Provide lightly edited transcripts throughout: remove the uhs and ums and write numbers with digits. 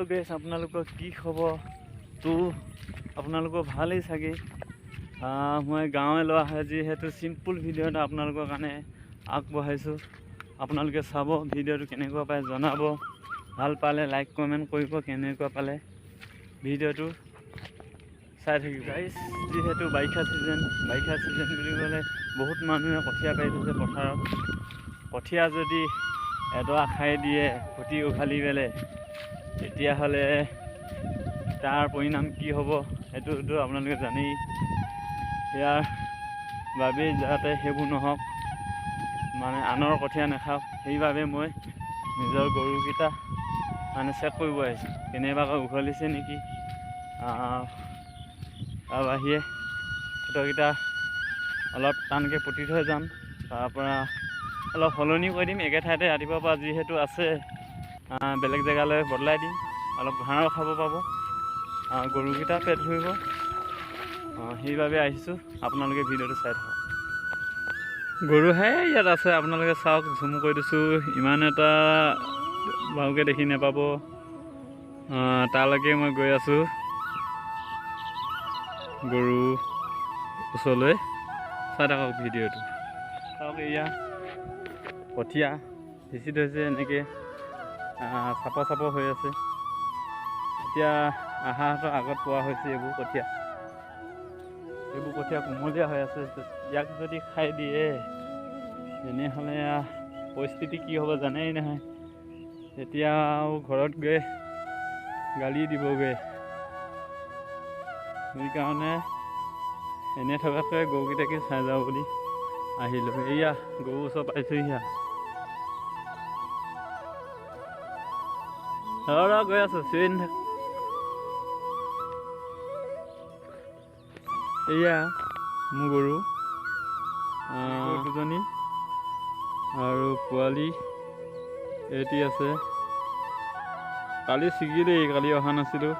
গাইছ আপোনালোকৰ কি খবৰ তো আপোনালোকৰ ভালেই চাগে মই গাঁৱে লোৱা হয় যিহেতু চিম্পুল ভিডিঅ' এটা আপোনালোকৰ কাৰণে আগবঢ়াইছোঁ আপোনালোকে চাব ভিডিঅ'টো কেনেকুৱা পায় জনাব ভাল পালে লাইক কমেণ্ট কৰিব কেনেকুৱা পালে ভিডিঅ'টো চাই থাকিব গাইছ যিহেতু বাৰিষা ছিজন বুলি ক'লে বহুত মানুহে কঠীয়া পাৰি থৈছে পথাৰত কঠীয়া যদি এডৰা খাই দিয়ে খুটি উঘালি পেলে তেতিয়াহ'লে তাৰ পৰিণাম কি হ'ব সেইটোতো আপোনালোকে জানেই ইয়াৰ বাবেই যাতে সেইবোৰ নহওক মানে আনৰ কঠীয়া নাখাওক সেইবাবে মই নিজৰ গৰুকেইটা মানে চেক কৰিব আহিছোঁ কেনেবাকৈ উঘলিছে নেকি তাৰ বাহিৰে খুঁটকেইটা অলপ টানকৈ পুতি থৈ যাম তাৰপৰা অলপ সলনি কৰি দিম একে ঠাইতে ৰাতিপুৱাৰ পৰা যিহেতু আছে বেলেগ জেগালৈ বদলাই দিম অলপ ঘাঁহও খাব পাব গৰুকেইটা পেট ভৰিব সেইবাবে আহিছোঁ আপোনালোকে ভিডিঅ'টো চাই থাকক গৰুহে ইয়াত আছে আপোনালোকে চাওক ঝুম কৰি দিছোঁ ইমান এটা ভালকৈ দেখি নাপাব তালৈকে মই গৈ আছোঁ গৰু ওচৰলৈ চাই থাকক ভিডিঅ'টো চাওক এয়া কঠীয়া সিঁচি থৈছে এনেকৈ চাপৰ হৈ আছে এতিয়া আহাৰৰ আগত পোৱা হৈছে এইবোৰ কঠীয়া কোমলীয়া হৈ আছে ইয়াক যদি খাই দিয়ে তেনেহ'লে পৰিস্থিতি কি হ'ব জানেই নহয় তেতিয়া আৰু ঘৰত গৈ গালি দিবগৈ সেইকাৰণে এনে থকাতকৈ গৰুকেইটাকে চাই যাওঁ বুলি আহিলোঁ এয়া গৰু ওচৰ পাইছোঁ গৈ আছোঁ চিৰি নাথাক এয়া মোৰ গৰু দুজনী আৰু পোৱালি এটি আছে কালি ছিগিলেই কালি অহা নাছিলোঁ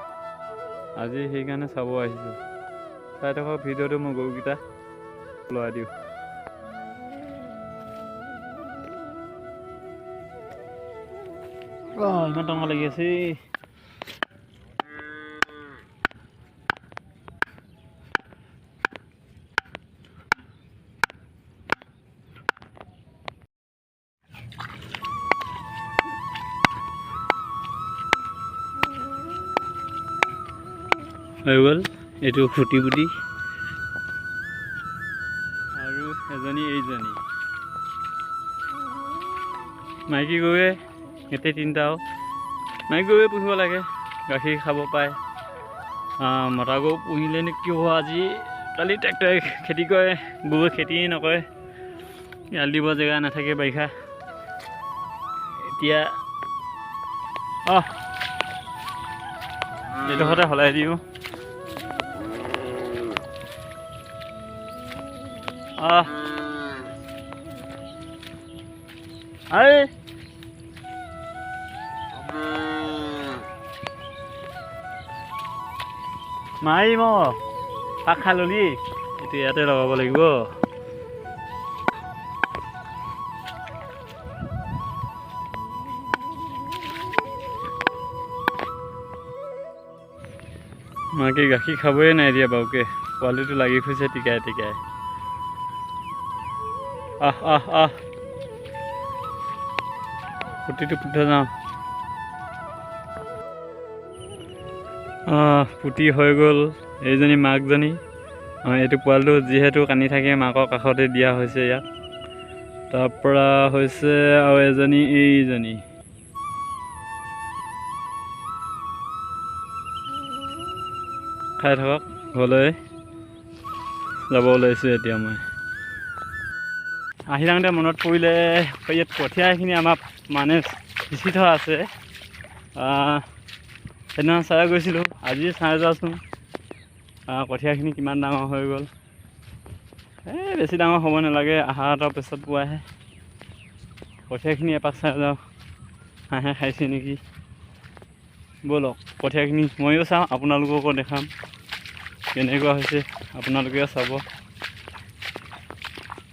আজি সেইকাৰণে চাব আহিছোঁ চাই থাকক ভিডিঅ'টো মই গৰুকেইটা লৰাই দিওঁ ইমান টঙা লাগি আছে হৈ গ'ল এইটো খুটি পুটি আৰু এইজনী মাইকী গৰুৱে গোটেই তিনিটাও মাইকী গৰুৱে পুহিব লাগে গাখীৰ খাব পায় মতা গৰু পুহিলে কি হ'ব আজিকালি ট্ৰেক্টৰে খেতি কৰে গৰুৱে খেতিয়ে নকৰে এৰাল দিব জেগা নাথাকে বাৰিষা এতিয়া এইডোখৰতে সলাই দিওঁ মাৰিম পাক খাই ললি এইটো ইয়াতে লগাব লাগিব মাকে গাখীৰ খাবই নাই দিয়া বাৰুকে পোৱালিটো লাগি ফুৰিছে টিকাই পুতিটো পুতি থৈ যাওঁ পুতি হৈ গ'ল এইজনী মাকজনী এইটো পোৱালিটো যিহেতু কান্দি থাকে মাকৰ কাষতে দিয়া হৈছে ইয়াক তাৰপৰা হৈছে আৰু এইজনী খাই থাকক ঘৰলৈ যাব ওলাইছোঁ এতিয়া মই আহি থাকোঁতে মনত পৰিলে ইয়াত কঠীয়াখিনি আমাৰ মানে সিঁচি থোৱা আছে সেইদিনা চাই গৈছিলোঁ আজি চাই যাওঁচোন কঠীয়াখিনি কিমান ডাঙৰ হৈ গ'ল বেছি ডাঙৰ হ'ব নালাগে আহাৰৰ পিছত পোৱাহে কঠীয়াখিনি এপাক চাই যাওঁ হাঁহে খাইছে নেকি ব'লক কঠীয়াখিনি ময়ো চাওঁ আপোনালোককো দেখাম কেনেকুৱা হৈছে আপোনালোকেও চাব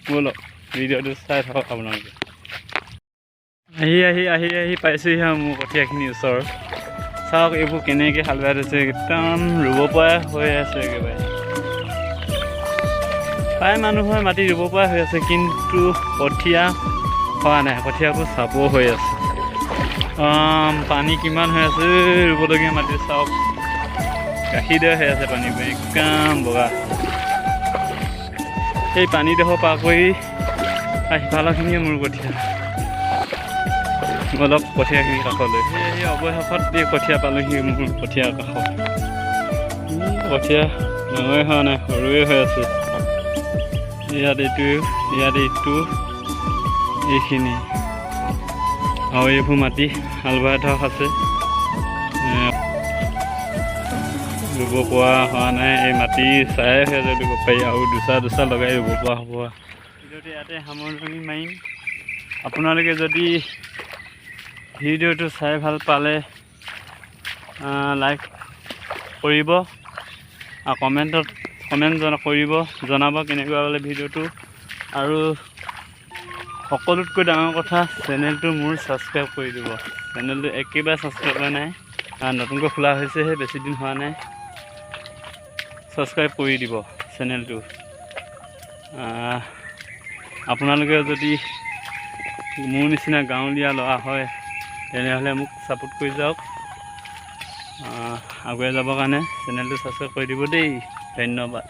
ব'লক ভিডিঅ'টো চাই থাকক আপোনালোকে আহি পাইছোঁহি মোৰ কঠীয়াখিনি ওচৰ চাওক এইবোৰ কেনেকৈ হাল বাই থৈছে, একদম ৰুব পৰা হৈ আছে একেবাৰে। প্ৰায় মানুহে মাটি ৰুব পৰা হৈ আছে, কিন্তু কঠীয়া হোৱা নাই, কঠীয়াবোৰ চাব হৈ আছে। পানী কিমান হৈ আছে ৰুবলগীয়া মাটি চাওক, গাখীৰ দৰে হৈ আছে পানীবোৰ একদম বগা। সেই পানীডোখৰ পাৰ কৰি সিফালৰখিনিয়ে মোৰ কঠীয়া, অলপ কঠীয়াখিনি কাষলৈ, সেই অৱশেষত এই কঠীয়া পালোহি মোৰ কঠীয়াৰ কাষত। কঠীয়া ডাঙৰে হোৱা নাই, সৰুৱে হৈ আছে। ইয়াত এইটো, ইয়াত এইটো, এইখিনি আৰু এইবোৰ মাটি হাল বাই থোৱা আছে, ৰুব পৰা হোৱা নাই। এই মাটি চাই হৈ আছে ৰুব পাৰি, আৰু দুচা লগাই ৰুব পৰা হ'ব। ভিডিঅ'টো ইয়াতে সামৰণি মাৰিম। আপোনালোকে যদি ভিডিঅ'টো চাই ভাল পালে লাইক কৰিব আৰু কমেণ্ট কৰিব, জনাব কেনেকুৱা পালে ভিডিঅ'টো। আৰু সকলোতকৈ ডাঙৰ কথা, চেনেলটো মোৰ ছাবস্ক্ৰাইব কৰি দিব। চেনেলটো একেবাৰে ছাবস্ক্ৰাইব কৰা নাই, নতুনকৈ খোলা হৈছেহে, বেছি দিন হোৱা নাই। ছাবস্ক্ৰাইব কৰি দিব চেনেলটো। আপোনালোকে যদি মোৰ নিচিনা গাঁৱলীয়া ল'ৰা হয়, তেনেহ'লে মোক ছাপোৰ্ট কৰি যাওক, আগুৱাই যাবৰ কাৰণে চেনেলটো ছাবস্ক্ৰাইব কৰি দিব দেই। ধন্যবাদ।